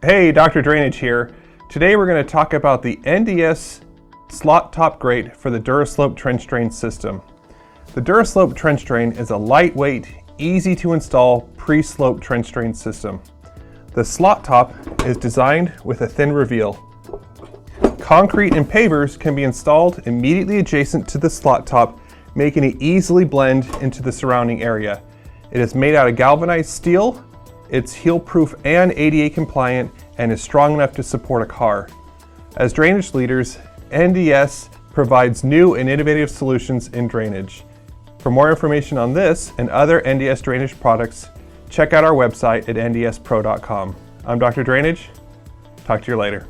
Hey, Dr. Drainage here. Today we're going to talk about the NDS Slot-Top Grate for the Dura trench drain system. The Dura trench drain is a lightweight, easy to install pre-slope trench drain system. The slot top is designed with a thin reveal. Concrete and pavers can be installed immediately adjacent to the slot top, making it easily blend into the surrounding area. It is made out of galvanized steel. It's heel-proof and ADA compliant and is strong enough to support a car. As drainage leaders, NDS provides new and innovative solutions in drainage. For more information on this and other NDS drainage products, check out our website at ndspro.com. I'm Dr. Drainage. Talk to you later.